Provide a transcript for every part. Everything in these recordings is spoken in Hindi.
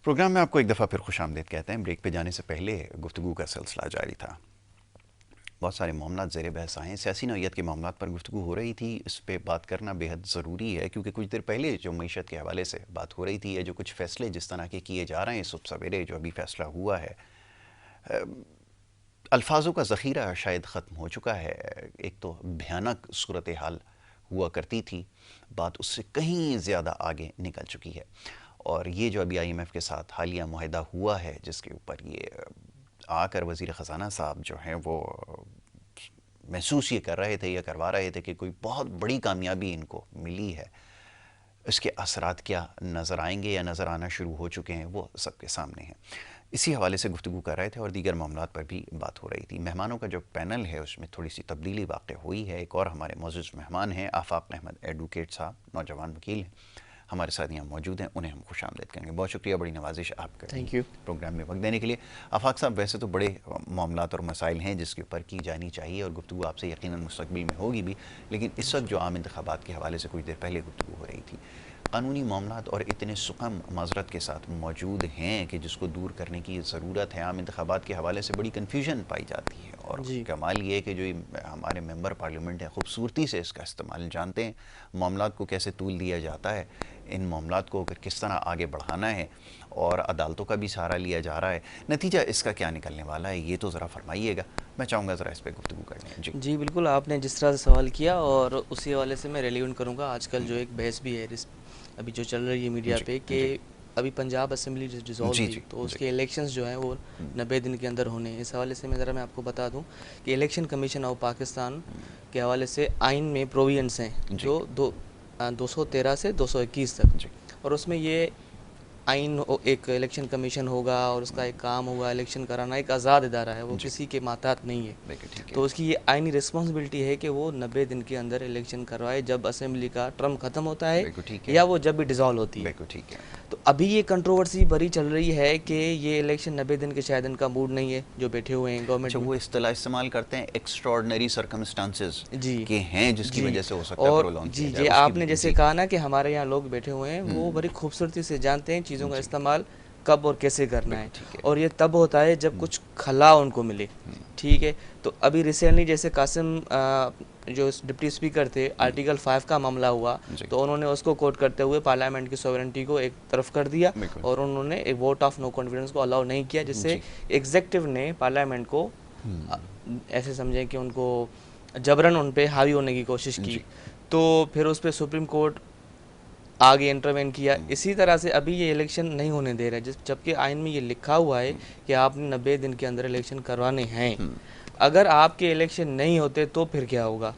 प्रोग्राम में आपको एक दफ़ा फिर खुशामदीद कहते हैं। ब्रेक पे जाने से पहले गुफ्तगू का सिलसिला जारी था। बहुत सारे मामला ज़ेर बहस आए हैं। सियासी नौइयत के मामला पर गुफ्तगू हो रही थी, इस पर बात करना बेहद ज़रूरी है, क्योंकि कुछ देर पहले जो मईशत के हवाले से बात हो रही थी, या जो कुछ फ़ैसले जिस तरह के किए जा रहे हैं सुबह सवेरे, जो अभी फ़ैसला हुआ है, अल्फाजों का ज़ख़ीरा शायद ख़त्म हो चुका है। एक तो भयानक सूरत हाल हुआ करती थी, बात उससे कहीं ज़्यादा आगे निकल चुकी है। और ये जो अभी IMF के साथ हालिया मुआहदा हुआ है, जिसके ऊपर ये आकर वज़ीर ख़जाना साहब जो हैं वो महसूस ये कर रहे थे या करवा रहे थे कि कोई बहुत बड़ी कामयाबी इनको मिली है, इसके असरात क्या नज़र आएंगे या नज़र आना शुरू हो चुके हैं, वो सबके सामने हैं। इसी हवाले से गुफ्तगू कर रहे थे और दीगर मामलात पर भी बात हो रही थी। मेहमानों का जो पैनल है उसमें थोड़ी सी तब्दीली वाक़ हुई है। एक और हमारे मौजूद मेहमान हैं आफाक अहमद एडवोकेट साहब, नौजवान वकील हैं, हमारे साथ यहाँ मौजूद हैं, उन्हें हम खुशामदीद करेंगे। बहुत शुक्रिया, बड़ी नवाजिश आपका थैंक यू प्रोग्राम में वक्त देने के लिए। आफाक साहब, वैसे तो बड़े मामलात और मसाइल हैं जिसके ऊपर की जानी चाहिए और गुफ्तगू आपसे यकीनन मुस्तकबिल में होगी भी, लेकिन इस वक्त जो आम इंतखाबात के हवाले से कुछ देर पहले गुफ्तगू हो रही थी, कानूनी मामलात और इतने सुखम माजरत के साथ मौजूद हैं कि जिसको दूर करने की ज़रूरत है। आम इंतखाबात के हवाले से बड़ी कन्फ्यूजन पाई जाती है, और जी। कमाल ये है कि जो हमारे मेंबर पार्लियामेंट हैं खूबसूरती से इसका इस्तेमाल जानते हैं, मामलात को कैसे तूल दिया जाता है, इन मामलात को किस तरह आगे बढ़ाना है, और अदालतों का भी सहारा लिया जा रहा है। नतीजा इसका क्या निकलने वाला है, ये तो ज़रा फरमाइएगा। मैं चाहूँगा ज़रा इस पर गुफ्तगू करने। जी जी बिल्कुल, आपने जिस तरह से सवाल किया और उसी हवाले से मैं रेलिवेंट करूँगा। आजकल जो एक बहस भी है अभी जो चल रही है मीडिया जी पे कि जी अभी पंजाब असेंबली डिसॉल्व जी हुई जी तो जी उसके इलेक्शंस जो हैं वो 90 दिन के अंदर होने हैं। इस हवाले से मैं आपको बता दूं कि इलेक्शन कमीशन ऑफ पाकिस्तान के हवाले से आइन में प्रोविजंस हैं जी जो 213 से 221 तक, जी। और उसमें ये आइन एक इलेक्शन कमीशन होगा और उसका एक काम होगा इलेक्शन कराना। एक आज़ाद इदारा है, वो जी किसी के मातहत नहीं है। देखिए, ठीक तो है। उसकी ये आइनी रिस्पॉन्सिबिलिटी है कि वो 90 दिन के अंदर इलेक्शन करवाए, जब असेंबली का टर्म ख़त्म होता है बिल्कुल ठीक है। या वो जब भी डिज़ोल्व होती है। बिल्कुल ठीक है। तो अभी ये कंट्रोवर्सी भरी चल रही है कि ये इलेक्शन 90 दिन के शायद इनका मूड नहीं है जो बैठे हुए हैं गवर्नमेंट अच्छा, में। वो इस्तेलाह इस्तेमाल करते हैं एक्स्ट्रॉर्डनरी सर्कमस्टांसेस जी के हैं, जिसकी जी। वजह से हो सकता है और प्रोलॉन्ग जी किया जाए जी, उसकी। आपने जैसे जी। कहा ना कि हमारे यहाँ लोग बैठे हुए हैं, वो बड़ी खूबसूरती से जानते हैं चीज़ों का जी इस्तेमाल कब और कैसे करना है, बिल्कुल ठीक है। और ये तब होता है जब कुछ खला उनको मिले। ठीक है, तो अभी रिसेंटली जैसे कासिम जो डिप्टी स्पीकर थे, आर्टिकल 5 का मामला हुआ, जी तो उन्होंने उसको कोट करते हुए पार्लियामेंट की सॉवरेनिटी को एक तरफ कर दिया बिल्कुल। और उन्होंने एक वोट ऑफ नो कॉन्फिडेंस को अलाउ नहीं किया, जिससे जी एग्जेक्टिव ने पार्लियामेंट को अ, ऐसे समझें कि उनको जबरन उन पे हावी होने की कोशिश की। जी तो फिर उस पर सुप्रीम कोर्ट आगे इंटरवेन किया। इसी तरह से अभी ये इलेक्शन नहीं होने दे रहा है, जबकि आइन में ये लिखा हुआ है कि आपने 90 दिन के अंदर इलेक्शन करवाने हैं। अगर आपके इलेक्शन नहीं होते तो फिर क्या होगा?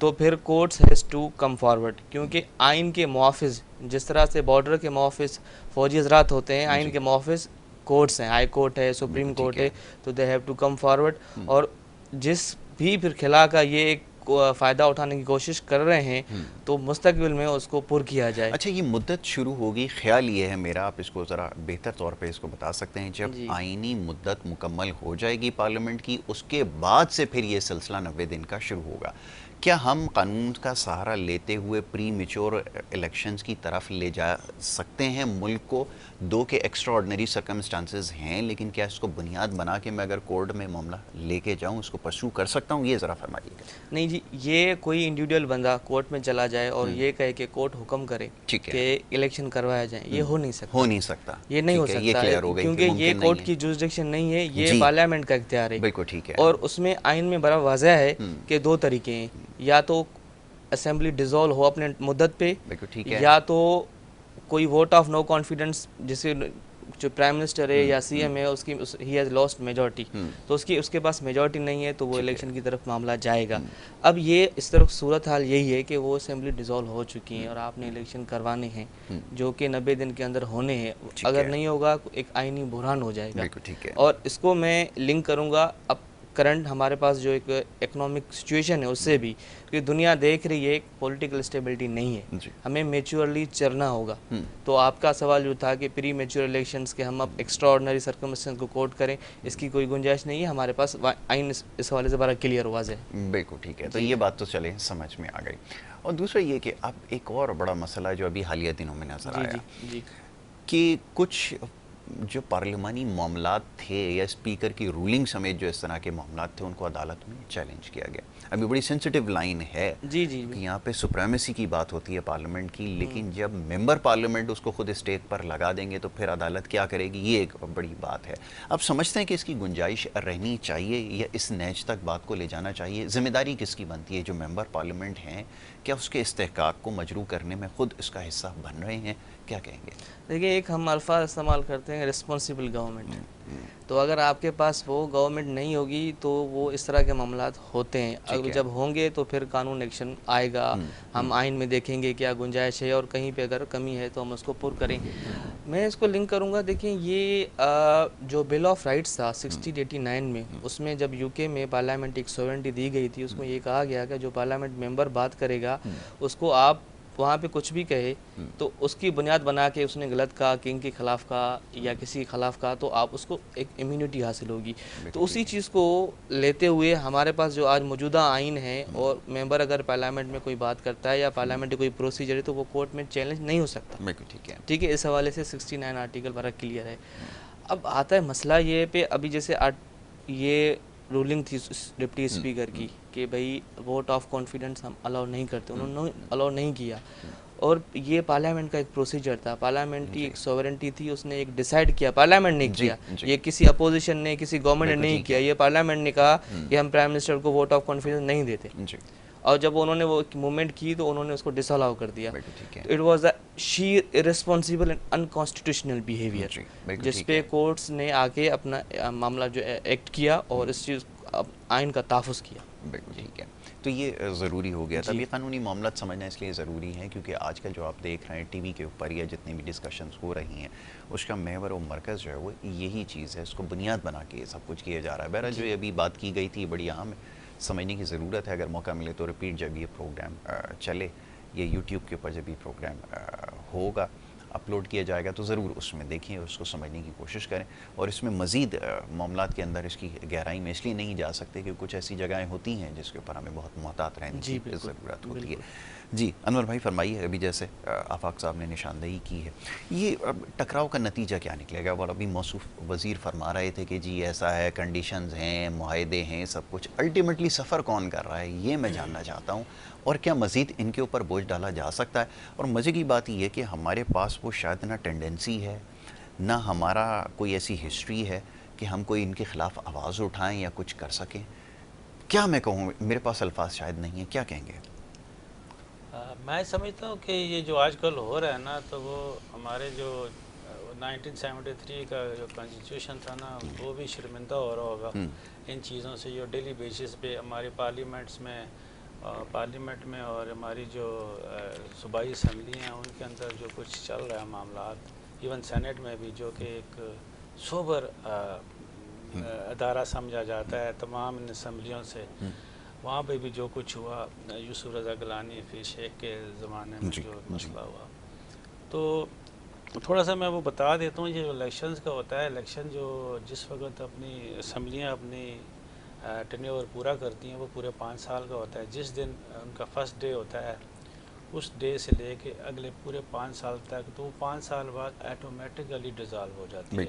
तो फिर courts has to come forward, क्योंकि आइन के मुआफिज, जिस तरह से बॉर्डर के मुआफिज फौजी हजरात होते हैं, आइन जी के मुआफिज कोर्ट्स हैं, हाई कोर्ट है, सुप्रीम बिल्कुल ठीक कोर्ट है। है। तो they have to come forward, और जिस भी फिर खिला का ये एक फ़ायदा उठाने की कोशिश कर रहे हैं, तो मुस्तकबिल में उसको पुर किया जाए। अच्छा, ये मुद्दत शुरू होगी, ख्याल ये है मेरा, आप इसको ज़रा बेहतर तौर पे इसको बता सकते हैं, जब जी आइनी मुद्दत मुकम्मल हो जाएगी पार्लियामेंट की, उसके बाद से फिर ये सिलसिला 90 दिन का शुरू होगा। क्या हम कानून का सहारा लेते हुए प्री मेच्योर इलेक्शंस की तरफ ले जा सकते हैं मुल्क को? दो के एक्स्ट्राऑर्डिनरी सर्कमस्टांसेस हैं, लेकिन क्या इसको बुनियाद बना के मैं अगर कोर्ट में मामला लेके जाऊं, उसको परस्यू कर सकता हूं? ये ज़रा फरमाइएगा। नहीं जी, ये कोई इंडिविजुअल बंदा कोर्ट में चला जाए और ये कहे कि कोर्ट हुक्म करे ठीक है। कि इलेक्शन करवाया जाए, ये हो नहीं हो सकता। नहीं सकता। ये नहीं हो ठीक है, ये सकता है, क्लियर हो गई कि क्योंकि ये मुमकिन नहीं कोर्ट है। की जुरिसडिक्शन नहीं है, ये जी पार्लियामेंट का इख्तियार है। बिल्कुल ठीक है। और उसमें आइन में बड़ा वाज़ह है कि दो तरीके हैं, या तो असेंबली डिसॉल्व हो अपने मुद्दत पे, बिल्कुल ठीक है। या तो कोई वोट ऑफ नो कॉन्फिडेंस, जिसे जो प्राइम मिनिस्टर है या सीएम है उसकी ही हैज़ लॉस्ट मेजॉरिटी, तो उसके पास मेजॉरिटी नहीं है, तो वो ठीक है। इलेक्शन की तरफ मामला जाएगा। अब ये इस तरफ सूरत हाल यही है कि वो असेंबली डिसॉल्व हो चुकी है और आपने इलेक्शन करवाने हैं जो कि 90 दिन के अंदर होने हैं। ठीक अगर है। नहीं होगा एक आइनी बुरहान हो जाएगा। बिल्कुल ठीक है। और इसको मैं लिंक करूँगा अब करंट हमारे पास जो एक इकोनॉमिक सिचुएशन है उससे भी, क्योंकि दुनिया देख रही है पॉलिटिकल स्टेबिलिटी नहीं है, जी हमें मेच्योरली चलना होगा। तो आपका सवाल जो था कि प्री मेच्योर इलेक्शंस के हम अब एक्स्ट्राऑर्डिनरी सर्कमस्टेंस को कोट करें, इसकी कोई गुंजाइश नहीं है। हमारे पास आइन इस हवाले से बड़ा क्लियर वाज़ेह है। बिल्कुल ठीक है। तो ये बात तो चले समझ में आ गई। और दूसरा ये कि अब एक और बड़ा मसला जो अभी हालिया दिनों में नज़र जी आया जी जी कि कुछ जो पार्लिमानी मामलात थे या स्पीकर की रूलिंग समेत जो इस तरह के मामलात थे उनको अदालत में चैलेंज किया गया। अभी बड़ी सेंसिटिव लाइन है जी जी क्योंकि यहाँ पे सुप्रीमेसी की बात होती है पार्लियामेंट की, लेकिन जब मेंबर पार्लियामेंट उसको खुद स्टेज पर लगा देंगे तो फिर अदालत क्या करेगी, ये एक बड़ी बात है। अब समझते हैं कि इसकी गुंजाइश रहनी चाहिए या इस नैच तक बात को ले जाना चाहिए, जिम्मेदारी किसकी बनती है? जो मेंबर पार्लियामेंट हैं क्या उसके इस्तेहकाक को मजरू करने में खुद इसका हिस्सा बन रहे हैं? क्या कहेंगे? देखिए, एक हम अल्फाज इस्तेमाल करते हैं रिस्पॉन्सिबल गवर्नमेंट, तो अगर आपके पास वो गवर्नमेंट नहीं होगी तो वो इस तरह के मामलात होते हैं। अगर जब होंगे तो फिर कानून एक्शन आएगा, हम आइन में देखेंगे क्या गुंजाइश है और कहीं पे अगर कमी है तो हम उसको पुर करें। मैं इसको लिंक करूंगा, देखिए ये जो बिल ऑफ राइट्स था 1689 में, उसमें जब यूके में पार्लियामेंट एक सॉवरेनिटी दी गई थी, उसमें ये कहा गया कि जो पार्लियामेंट मेंबर बात करेगा उसको आप वहाँ पे कुछ भी कहे तो उसकी बुनियाद बना के उसने गलत कहा, किंग के ख़िलाफ़ कहा या किसी के ख़िलाफ़ कहा, तो आप उसको एक इम्यूनिटी हासिल होगी। तो उसी चीज़ को लेते हुए हमारे पास जो आज मौजूदा आइन है और मेंबर अगर पार्लियामेंट में कोई बात करता है या पार्लियामेंट कोई प्रोसीजर है तो वो कोर्ट में चैलेंज नहीं हो सकता। ठीक है, इस हवाले से 69 आर्टिकल बड़ा क्लियर है। अब आता है मसला ये पे, अभी जैसे ये रूलिंग थी डिप्टी स्पीकर की कि भाई वोट ऑफ कॉन्फिडेंस हम अलाउ नहीं करते, उन्होंने अलाउ नहीं किया। और ये पार्लियामेंट का एक प्रोसीजर था, पार्लियामेंट की एक सॉवरेनिटी थी, उसने एक डिसाइड किया, पार्लियामेंट ने किया, ये किसी अपोजिशन ने किसी गवर्नमेंट ने नहीं किया, ये पार्लियामेंट ने कहा कि हम प्राइम मिनिस्टर को वोट ऑफ कॉन्फिडेंस नहीं देते। और जब उन्होंने वो मूवमेंट की तो उन्होंने उसको डिसअलाउ कर दिया। It was a sheer irresponsible and unconstitutional behaviour, जिस पे कोर्ट्स ने आके अपना मामला जो एक्ट किया और इस चीज़ आइन का तहफ़्फ़ुज़ किया। बिल्कुल ठीक है, तो ये ज़रूरी हो गया था। ये कानूनी मामला समझना इसलिए ज़रूरी है क्योंकि आजकल जो आप देख रहे हैं टीवी के ऊपर या जितनी भी डिस्कशंस हो रही हैं उसका महवर और मरकज़ जो है वो यही चीज़ है, उसको बुनियाद बना के सब कुछ किया जा रहा है। बहरहाल जो अभी बात की गई थी बड़ी अहम है, समझने की ज़रूरत है। अगर मौका मिले तो रिपीट जब ये प्रोग्राम चले, ये यूट्यूब के ऊपर जब ये प्रोग्राम होगा अपलोड किया जाएगा तो ज़रूर उसमें देखें, उसको समझने की कोशिश करें। और इसमें मज़ीद मामलात के अंदर इसकी गहराई में इसलिए नहीं जा सकते क्योंकि कुछ ऐसी जगहें होती हैं जिसके ऊपर हमें बहुत मोहतात रहने की ज़रूरत होती है। जी अनवर भाई फरमाइए, अभी जैसे आफाक साहब ने निशानदेही की है, ये टकराव का नतीजा क्या निकलेगा? और अभी मौसूफ वज़ीर फरमा रहे थे कि जी ऐसा है, कंडीशंस हैं, मुआहदे हैं, सब कुछ, अल्टीमेटली सफ़र कौन कर रहा है ये मैं जानना चाहता हूँ। और क्या मज़ीद इनके ऊपर बोझ डाला जा सकता है? और मज़े की बात ये है कि हमारे पास वो शायद ना टेंडेंसी है ना हमारा कोई ऐसी हिस्ट्री है कि हम कोई इनके ख़िलाफ़ आवाज़ उठाएं या कुछ कर सकें। क्या मैं कहूँ, मेरे पास अल्फाज शायद नहीं है, क्या कहेंगे? मैं समझता हूँ कि ये जो आजकल हो रहा है ना, तो वो हमारे जो 1973 का जो कॉन्स्टिट्यूशन था ना वो भी शर्मिंदा हो रहा होगा इन चीज़ों से, जो डेली बेसिस पे हमारे पार्लियामेंट में और हमारी जो सूबाई असम्बली हैं उनके अंदर जो कुछ चल रहा है मामलात, इवन सेनेट में भी जो कि एक सोबर अदारा समझा जाता है तमाम इन असम्बलियों से, वहाँ पे भी जो कुछ हुआ यूसुफ रज़ा गिलानी फिर शेख के ज़माने में जो मसला हुआ, तो थोड़ा सा मैं वो बता देता हूँ। ये जो इलेक्शंस का होता है, इलेक्शन जो जिस वक्त अपनी असम्बलियाँ अपनी टेन्योर पूरा करती हैं वो पूरे 5 साल का होता है। जिस दिन उनका फर्स्ट डे होता है उस डे से लेके अगले पूरे 5 साल तक, तो वो 5 साल बाद ऑटोमेटिकली डिज़ॉल्व हो जाती है।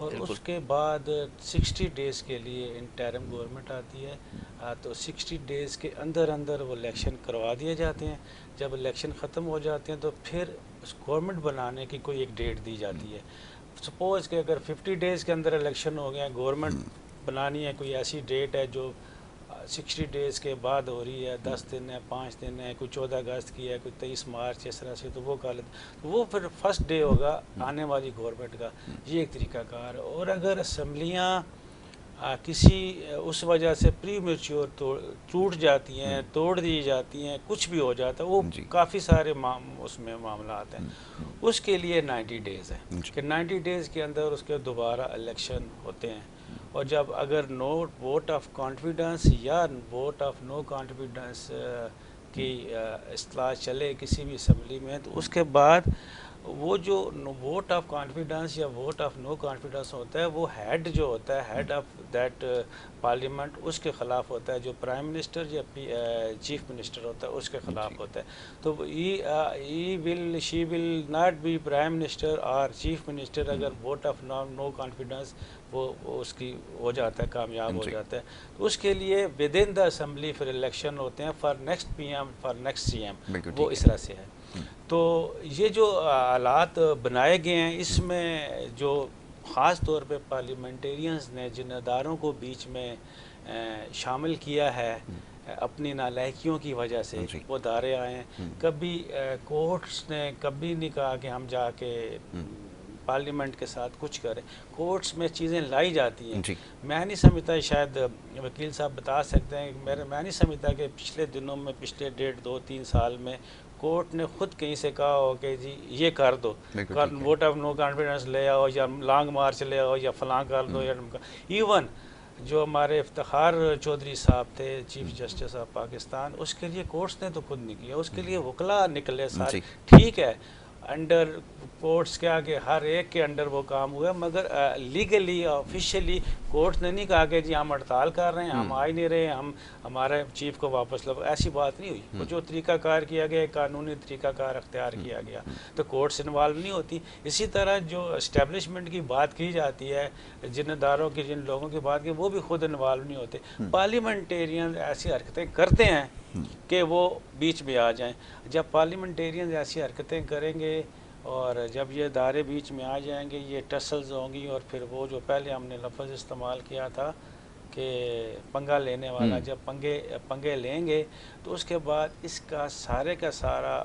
और उसके बाद 60 डेज़ के लिए इंटरिम गवर्नमेंट आती है, तो 60 डेज़ के अंदर अंदर वो इलेक्शन करवा दिए जाते हैं। जब इलेक्शन ख़त्म हो जाते हैं तो फिर उस गवर्नमेंट बनाने की कोई एक डेट दी जाती है। सपोज़ कि अगर 50 डेज़ के अंदर इलेक्शन हो गया, गवर्नमेंट बनानी है, कोई ऐसी डेट है जो 60 डेज़ के बाद हो रही है, 10 दिन है, 5 दिन है, कोई 14 अगस्त की है, कोई 23 मार्च, इस तरह से, तो वो कर लेते, तो वो फिर फर्स्ट डे होगा आने वाली गवर्नमेंट का। ये एक तरीक़ाकार। और अगर असम्बलियाँ किसी उस वजह से प्री मैच्योर टूट जाती हैं, तोड़ दी जाती हैं, कुछ भी हो जाता है, वो काफ़ी सारे उसमें मामला आते हैं, उसके लिए 90 डेज़ है कि 90 डेज़ के अंदर उसके दोबारा इलेक्शन होते हैं। और जब अगर नो वोट ऑफ कॉन्फिडेंस या वोट ऑफ नो कॉन्फिडेंस की इस्तेलाह चले किसी भी असम्बली में, तो उसके बाद वो जो वोट ऑफ कॉन्फिडेंस या वोट ऑफ नो कॉन्फिडेंस होता है, वो हेड जो होता है, हेड ऑफ दैट पार्लियामेंट, उसके ख़िलाफ़ होता है। जो प्राइम मिनिस्टर या चीफ मिनिस्टर होता है उसके ख़िलाफ़ होता है। तो she will not be prime minister और चीफ मिनिस्टर अगर वोट ऑफ नो कॉन्फिडेंस वो उसकी हो जाता है, कामयाब हो जाता है। तो उसके लिए विद इन द असम्बली फिर इलेक्शन होते हैं for next PM, for next CM, वो इस तरह से है। तो ये जो हालात बनाए गए हैं, इसमें जो ख़ास तौर पे पार्लियामेंटेरियंस ने जिन अदारों को बीच में शामिल किया है अपनी नालायकियों की वजह से, वो अदारे आए हैं। कभी कोर्ट्स ने कभी नहीं कहा कि हम जाके पार्लियामेंट के साथ कुछ करें। कोर्ट्स में चीज़ें लाई जाती हैं। मैं नहीं समझता, शायद वकील साहब बता सकते हैं, मैं नहीं समझता कि पिछले दिनों में, पिछले 1.5-2-3 साल में कोर्ट ने खुद कहीं से कहा हो कि जी ये कर दो, वोट ऑफ नो कॉन्फिडेंस ले आओ या लॉन्ग मार्च ले आओ या फलां कर दो। या इवन जो हमारे इफ्तिखार चौधरी साहब थे, चीफ जस्टिस ऑफ पाकिस्तान, उसके लिए कोर्ट्स ने तो खुद नहीं किया, उसके लिए वकला निकले सारे। ठीक है, अंडर कोर्ट्स के आगे हर एक के अंडर वो काम हुआ, मगर लीगली ऑफिशियली कोर्ट्स ने नहीं कहा कि जी हम हड़ताल कर रहे हैं, हम आ ही नहीं रहे, हम हमारे चीफ को वापस लो। ऐसी बात नहीं हुई। वो जो तरीक़ाकार किया गया, कानूनी तरीक़ाकार अख्तियार किया गया, तो कोर्ट्स इन्वॉल्व नहीं होती। इसी तरह जो इस्टेब्लिशमेंट की बात की जाती है, जिन अदारों की, जिन लोगों की बात की, वो भी खुद इन्वॉल्व नहीं होते। पार्लियामेंटेरियन ऐसी हरकतें करते हैं कि वो बीच में आ जाएं। जब पार्लियामेंटेरियन ऐसी हरकतें करेंगे और जब ये अदारे बीच में आ जाएंगे, ये टसल्स होंगी, और फिर वो जो पहले हमने लफ्ज़ इस्तेमाल किया था कि पंगा लेने वाला, जब पंगे लेंगे तो उसके बाद इसका सारे का सारा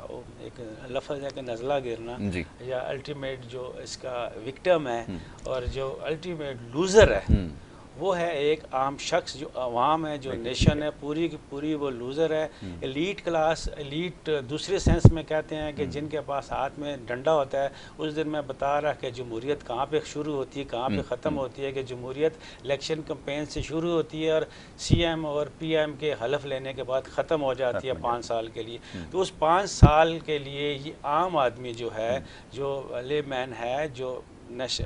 एक लफ्ज़ है कि नज़ला गिरना, या अल्टीमेट जो इसका विक्टिम है और जो अल्टीमेट लूज़र है वो है एक आम शख्स, जो अवाम है, जो नेशन है, पूरी की पूरी वो लूज़र है। एलीट क्लास, एलीट दूसरे सेंस में कहते हैं कि जिनके पास हाथ में डंडा होता है। उस दिन मैं बता रहा कि जमहूरियत कहाँ पे शुरू होती है, कहाँ पे ख़त्म होती है, कि जमहूरियत इलेक्शन कैंपेन से शुरू होती है और सीएम और पीएम के हलफ लेने के बाद ख़त्म हो जाती है 5 साल के लिए। तो उस 5 साल के लिए ये आम आदमी जो है, जो लेमैन है, जो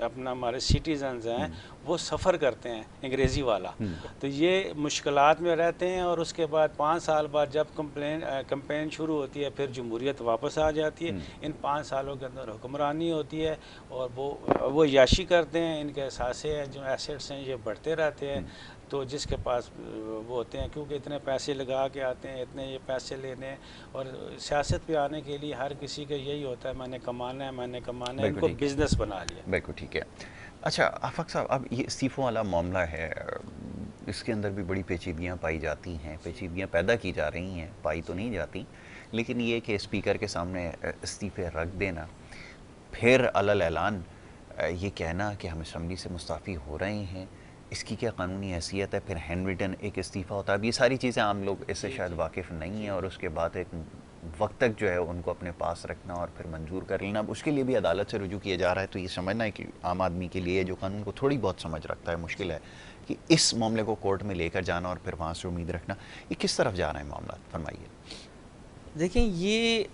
अपना हमारे सिटीजन्स हैं, वो सफ़र करते हैं अंग्रेज़ी वाला। तो ये मुश्किलात में रहते हैं, और उसके बाद 5 साल बाद जब कंपेन शुरू होती है, फिर जमहूरियत वापस आ जाती है। इन 5 सालों के अंदर हुक्मरानी होती है और वो याशी करते हैं। इनके एसासे हैं, जो एसेट्स हैं, ये बढ़ते रहते हैं। तो जिसके पास वो होते हैं, क्योंकि इतने पैसे लगा के आते हैं, इतने ये पैसे लेने हैं, और सियासत पे आने के लिए हर किसी का यही होता है, मैंने कमाना है, मैंने कमाना है। इनको बिजनेस बना लिया। बिल्कुल ठीक है। अच्छा आफाक साहब, अब ये इस्तीफ़ों वाला मामला है, इसके अंदर भी बड़ी पेचीदगियाँ पाई जाती हैं, पेचीदगियाँ पैदा की जा रही हैं, पाई तो नहीं जाती, लेकिन ये कि स्पीकर के सामने इस्तीफ़े रख देना, फिर अलल ऐलान ये कहना कि हम असम्बली से मुस्ताफ़ी हो रहे हैं, इसकी क्या कानूनी हैसियत है? फिर हैंड रिटन एक इस्तीफ़ा होता है। अब ये सारी चीज़ें आम लोग इससे शायद वाकिफ़ नहीं हैं, और उसके बाद एक वक्त तक जो है उनको अपने पास रखना और फिर मंजूर कर लेना, अब उसके लिए भी अदालत से रुजू किया जा रहा है। तो ये समझना है कि आम आदमी के लिए, जो कानून को थोड़ी बहुत समझ रखता है, मुश्किल है कि इस मामले को कोर्ट में लेकर जाना और फिर वहाँ से उम्मीद रखना, ये किस तरफ जा रहा है मामला, फरमाइए। देखिए, ये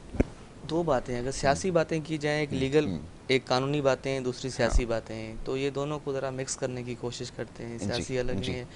दो बातें हैं। अगर सियासी बातें की जाएँ, एक लीगल, एक कानूनी बातें, दूसरी सियासी बातें हैं, तो ये दोनों को ज़रा मिक्स करने की कोशिश करते हैं। सियासी अलग नहीं है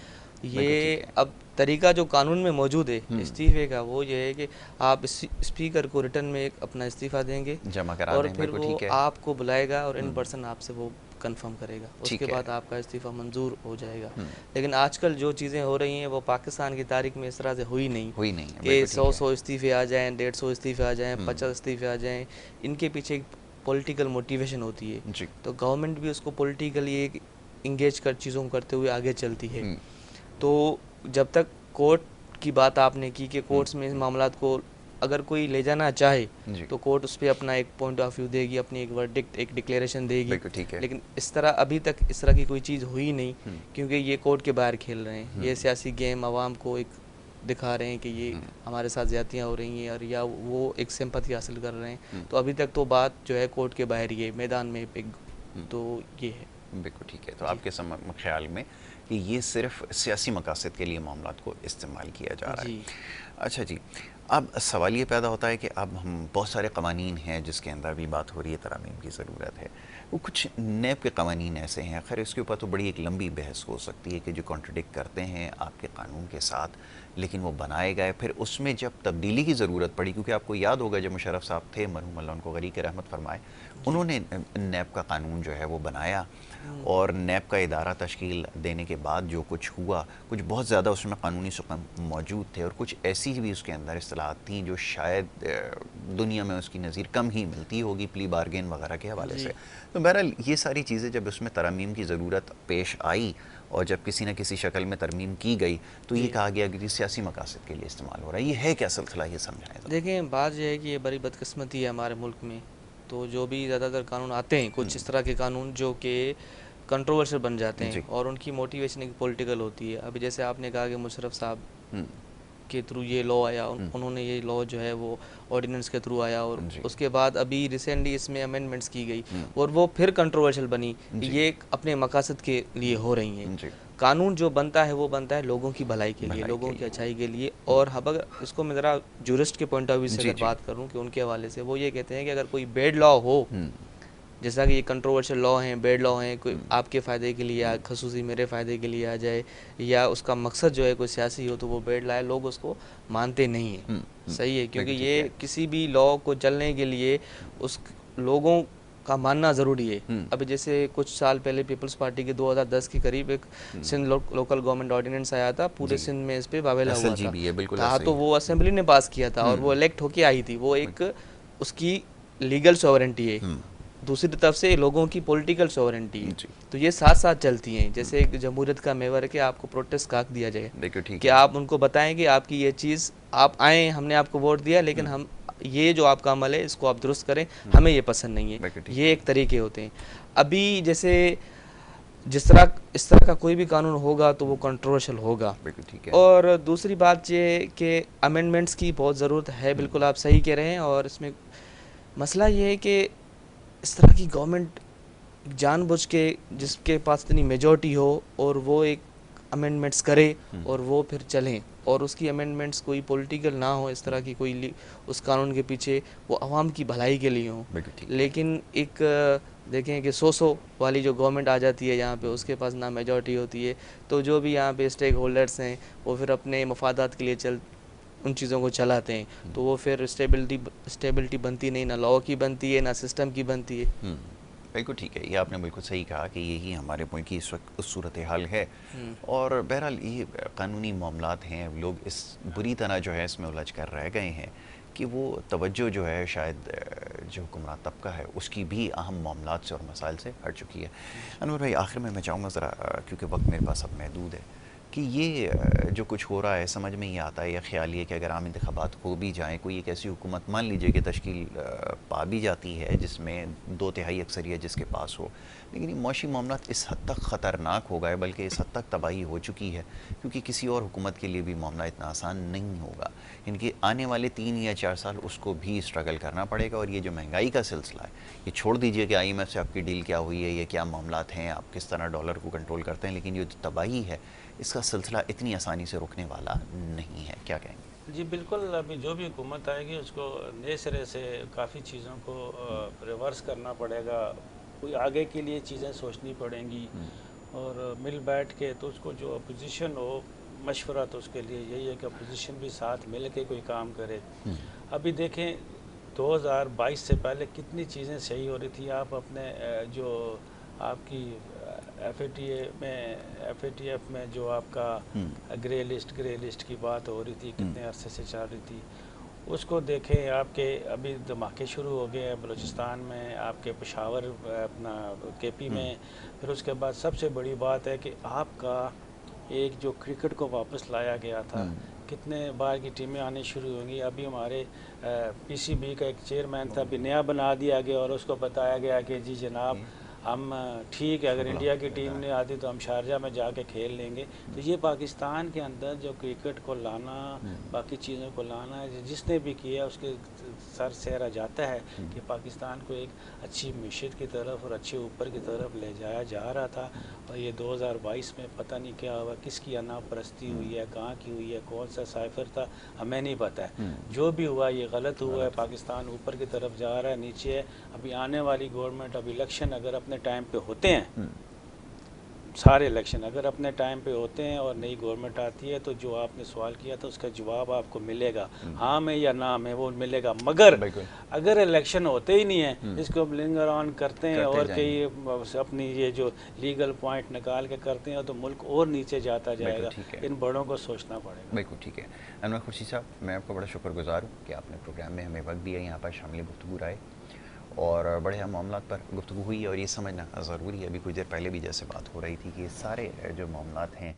ये। अब तरीका जो कानून में मौजूद है इस्तीफ़े का, वो ये है कि आप स्पीकर को रिटर्न में एक अपना इस्तीफ़ा देंगे, जमा करा और दें, फिर वो आपको बुलाएगा और इन पर्सन आपसे वो कंफर्म करेगा। उसके बाद आपका इस्तीफ़ा मंजूर हो जाएगा। लेकिन आजकल जो चीज़ें हो रही हैं, वो पाकिस्तान की तारीख में इस तरह से हुई नहीं कि 100 इस्तीफ़े आ जाएँ, 150 इस्तीफ़े आ जाएँ, 50 इस्तीफ़े आ जाएँ। इनके पीछे एक पॉलिटिकल मोटिवेशन होती है। तो गवर्नमेंट भी उसको पॉलिटिकली एक इंगेज कर चीज़ों को करते हुए आगे चलती है। तो जब तक कोर्ट की बात आपने की कि कोर्ट्स में इस मामलात को अगर कोई ले जाना चाहे, तो कोर्ट उस पर अपना एक पॉइंट ऑफ व्यू देगी, अपनी एक वर्डिक्ट, एक डिक्लेरेशन देगी। लेकिन इस तरह अभी तक इस तरह की कोई चीज़ हुई नहीं, क्योंकि ये कोर्ट के बाहर खेल रहे हैं। ये सियासी गेम आवाम को एक दिखा रहे हैं कि ये हमारे साथ ज़्यादतियाँ हो रही हैं, और या वो एक सिंपैथी हासिल कर रहे हैं। तो अभी तक तो बात जो है कोर्ट के बाहर ही है, मैदान में पिग। तो ये है। बिल्कुल ठीक है। तो आपके ख्याल में कि ये सिर्फ सियासी मकासद के लिए मामलात को इस्तेमाल किया जा रहा है। अच्छा जी, अब सवाल ये पैदा होता है कि अब हम बहुत सारे कवानीन हैं जिसके अंदर भी बात हो रही है तरमीम की ज़रूरत है, वो कुछ नैब के कवानीन ऐसे हैं, खैर इसके ऊपर तो बड़ी एक लंबी बहस हो सकती है कि जो कॉन्ट्रडिक्ट करते हैं आपके कानून के साथ, लेकिन वो बनाए गए, फिर उसमें जब तब्दीली की ज़रूरत पड़ी, क्योंकि आपको याद होगा जब मुशर्रफ साहब थे, मरहूम अल्लाह उनको गरीक रहमत फरमाए, उन्होंने नैब का कानून जो है वो बनाया, और नैब का इदारा तश्कील देने के बाद जो कुछ हुआ, कुछ बहुत ज़्यादा उसमें कानूनी सुकून मौजूद थे, और कुछ ऐसी भी उसके अंदर इस्तेलाहात थी जो शायद दुनिया में उसकी नज़ीर कम ही मिलती होगी, प्ली बारगेन वगैरह के हवाले से। तो बहरहाल ये सारी चीज़ें जब उसमें तरमीम की ज़रूरत पेश आई, और जब किसी न किसी शक्ल में तरमीम की गई, तो ये कहा गया कि सियासी मकासद के लिए इस्तेमाल हो रहा है। ये है क्या सिलसिला, ये समझाएं। देखें, बात यह है कि ये बड़ी बदकिस्मती है हमारे मुल्क में। तो जो भी ज़्यादातर कानून आते हैं, कुछ इस तरह के कानून जो कि कंट्रोवर्शियल बन जाते हैं और उनकी मोटिवेशन एक पॉलिटिकल होती है। अभी जैसे आपने कहा कि मुशर्रफ साहब के थ्रू ये लॉ आया, उन्होंने ये लॉ जो है वो ऑर्डिनेंस के थ्रू आया, और उसके बाद अभी रिसेंटली इसमें अमेंडमेंट्स की गई और वो फिर कंट्रोवर्शियल बनी। ये अपने मकासद के लिए हो रही हैं। कानून जो बनता है वो बनता है लोगों की भलाई के लिए, लोगों की अच्छाई के लिए। और अब अगर इसको मैं ज़रा जूरिस्ट के पॉइंट ऑफ व्यू से अगर बात करूं कि उनके हवाले से, वो ये कहते हैं कि अगर कोई बैड लॉ हो, जैसा कि ये कंट्रोवर्शियल लॉ हैं, बैड लॉ हैं, कोई आपके फ़ायदे के लिए, खसूसी मेरे फ़ायदे के लिए आ जाए, या उसका मकसद जो है कोई सियासी हो, तो वो बैड लॉ है, लोग उसको मानते नहीं हैं। सही है, क्योंकि ये किसी भी लॉ को चलने के लिए उस लोगों का मानना ज़रूरी है। अभी जैसे कुछ साल पहले पीपल्स पार्टी के 2010 के करीब एक सिंध लोकल गवर्नमेंट ऑर्डिनेंस आया था, पूरे सिंध में इस पर वावेला हुआ था, तो वो असेंबली ने पास किया था और वो इलेक्ट होके आई थी। वो एक उसकी लीगल सॉवरेंटी है, दूसरी तरफ से लोगों की पॉलिटिकल सॉवरेंटी है, तो ये साथ साथ चलती हैं। जैसे एक जमहूरियत का मेवर है कि आपको प्रोटेस्ट का हक दिया जाए, कि आप उनको बताएं कि आपकी ये चीज़, आप आए, हमने आपको वोट दिया, लेकिन हम ये जो आपका अमल है इसको आप दुरुस्त करें, हमें ये पसंद नहीं है। ये एक तरीके होते हैं। अभी जैसे जिस तरह इस तरह का कोई भी कानून होगा तो वो कंट्रोवर्शियल होगा। और दूसरी बात ये कि अमेंडमेंट्स की बहुत ज़रूरत है, बिल्कुल आप सही कह रहे हैं। और इसमें मसला ये है कि इस तरह की गवर्नमेंट जानबूझ के, जिसके पास इतनी मेजॉरिटी हो और वो एक अमेंडमेंट्स करे और वो फिर चलें, और उसकी अमेंडमेंट्स कोई पॉलिटिकल ना हो, इस तरह की कोई उस कानून के पीछे वो आवाम की भलाई के लिए हो। लेकिन एक देखें कि 100 वाली जो गवर्नमेंट आ जाती है यहाँ पे, उसके पास ना मेजॉरिटी होती है, तो जो भी यहाँ पे स्टेक होल्डर्स हैं वो फिर अपने मफादात के लिए उन चीज़ों को चलाते हैं, तो वो फिर स्टेबिलिटी बनती नहीं, ना लॉ की बनती है, ना सिस्टम की बनती है। बिल्कुल ठीक है, ये आपने बिल्कुल सही कहा कि यही हमारे मुल्क की इस वक्त सूरत हाल है। और बहरहाल ये कानूनी मामलात हैं, लोग इस बुरी तरह जो है इसमें उलझ कर रह गए हैं कि वो तवज्जो जो है शायद जो हुक्मरान तबका है उसकी भी अहम मामलात से और मसाइल से हट चुकी है। अनवर भाई, आखिर में मैं चाहूँगा ज़रा, क्योंकि वक्त मेरे पास अब महदूद है, कि ये जो कुछ हो रहा है समझ में ये आता है या ख्याल ये कि अगर आम इंतखाबात हो भी जाएँ, कोई एक ऐसी हुकूमत मान लीजिए कि तश्कील पा भी जाती है जिसमें 2/3 अक्सरियत जिसके पास हो, लेकिन ये मुआशी मामलात इस हद तक ख़तरनाक हो गए, बल्कि इस हद तक तबाही हो चुकी है, क्योंकि किसी और हुकूमत के लिए भी मामला इतना आसान नहीं होगा। इनके आने वाले 3 या 4 साल उसको भी स्ट्रगल करना पड़ेगा। और ये जो महंगाई का सिलसिला है, ये छोड़ दीजिए कि IMF से आपकी डील क्या हुई है, ये क्या मामलात हैं, आप किस तरह डॉलर को कंट्रोल करते हैं, लेकिन ये जो तबाही है इसका सिलसिला इतनी आसानी से रुकने वाला नहीं है। क्या कहेंगे? जी बिल्कुल, अभी जो भी हुकूमत आएगी उसको नए सिरे से काफ़ी चीज़ों को रिवर्स करना पड़ेगा, कोई आगे के लिए चीज़ें सोचनी पड़ेंगी, और मिल बैठ के तो उसको जो अपोजिशन हो, मशवरा तो उसके लिए यही है कि अपोजिशन भी साथ मिल के कोई काम करे। अभी देखें 2022 से पहले कितनी चीज़ें सही हो रही थी। आप अपने जो आपकी FATF में जो आपका ग्रे लिस्ट की बात हो रही थी, कितने अरसे से चल रही थी, उसको देखें। आपके अभी धमाके शुरू हो गए हैं बलूचिस्तान में, आपके पेशावर, अपना KP में। फिर उसके बाद सबसे बड़ी बात है कि आपका एक जो क्रिकेट को वापस लाया गया था, कितने बार की टीमें आनी शुरू होंगी। अभी हमारे PCB का एक चेयरमैन था, अभी नया बना दिया गया और उसको बताया गया कि जी जनाब हम ठीक है, अगर इंडिया की टीम नहीं आती तो हम शारजा में जाके खेल लेंगे। तो ये पाकिस्तान के अंदर जो क्रिकेट को लाना, बाकी चीज़ों को लाना, जिसने भी किया उसके सर सहरा जाता है कि पाकिस्तान को एक अच्छी मिशन की तरफ और अच्छे ऊपर की तरफ ले जाया जा रहा था। और ये 2022 में पता नहीं क्या हुआ, किसकी अनापरस्ती हुई है, कहाँ की हुई है, कौन सा साइफर था, हमें नहीं पता है। जो भी हुआ ये गलत हुआ है। पाकिस्तान ऊपर की तरफ जा रहा है, नीचे है। अभी आने वाली गवर्नमेंट, अब इलेक्शन अगर अपने टाइम पे होते हैं, सारे इलेक्शन अगर अपने टाइम पे होते हैं और नई गवर्नमेंट आती है, तो जो आपने सवाल किया था उसका जवाब आपको मिलेगा, हाँ में या ना में, वो मिलेगा। मगर अगर इलेक्शन होते ही नहीं है, इसको लिंगर ऑन करते हैं और कई अपनी ये जो लीगल पॉइंट निकाल के करते हैं, तो मुल्क और नीचे जाता जाएगा। इन बड़ों को सोचना पड़ेगा। बिल्कुल ठीक है। अनवर खुर्शीद साहब, मैं आपका बड़ा शुक्रगुजार हूँ कि आपने प्रोग्राम में हमें वक्त दिया, यहाँ पर शामिल गुफ्तगू आए और बड़े अहम मामलात पर गुफ्तगू हुई। और ये समझना ज़रूरी है, अभी कुछ देर पहले भी जैसे बात हो रही थी कि ये सारे जो मामलात हैं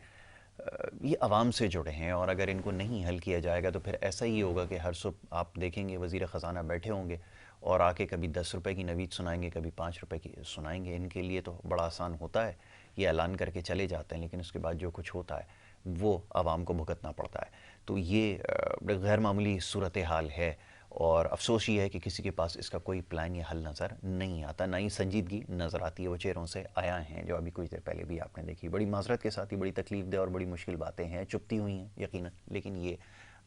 ये आवाम से जुड़े हैं, और अगर इनको नहीं हल किया जाएगा तो फिर ऐसा ही होगा कि हर सुबह आप देखेंगे वज़ीर ख़जाना बैठे होंगे और आके कभी 10 रुपए की नवीद सुनाएंगे, कभी 5 रुपए की सुनाएंगे। इनके लिए तो बड़ा आसान होता है, ये ऐलान करके चले जाते हैं, लेकिन उसके बाद जो कुछ होता है वो आवाम को भुगतना पड़ता है। तो ये गैर मामूली सूरत हाल है, और अफसोस ये है कि किसी के पास इसका कोई प्लान या हल नज़र नहीं आता, ना ही संजीदगी नज़र आती है। वो चेहरों से आया हैं जो अभी कुछ देर पहले भी आपने देखी। बड़ी माजरत के साथ ही बड़ी तकलीफ दे और बड़ी मुश्किल बातें हैं, चुपती हुई हैं यकीनन, लेकिन ये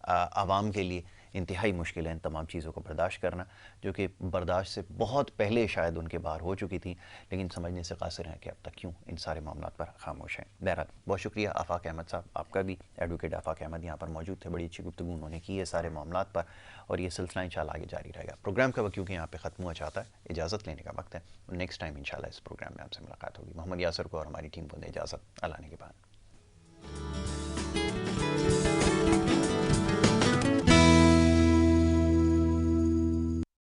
आवाम के लिए इंतहाई मुश्किल है इन तमाम चीज़ों को बर्दाश्त करना, जो कि बर्दाश्त से बहुत पहले शायद उनके बाहर हो चुकी थी, लेकिन समझने से कासिर हैं कि अब तक क्यों इन सारे मामलों पर खामोश हैं। बहरहाल बहुत शुक्रिया आफाक अहमद साहब, आपका भी। एडवोकेट आफाक अहमद यहाँ पर मौजूद थे, बड़ी अच्छी गुफ्तगू उन्होंने की है सारे मामलात पर, और ये सिलसिला इंशाल्लाह आगे जारी रहेगा। प्रोग्राम का वक्त क्योंकि यहाँ पे ख़त्म हुआ चाहता है, इजाज़त लेने का वक्त है। नेक्स्ट टाइम इंशाल्लाह इस प्रोग्राम में आपसे मुलाकात होगी। मोहम्मद यासर को और हमारी टीम को दे इजाज़त, अल्लाह ने के बाद।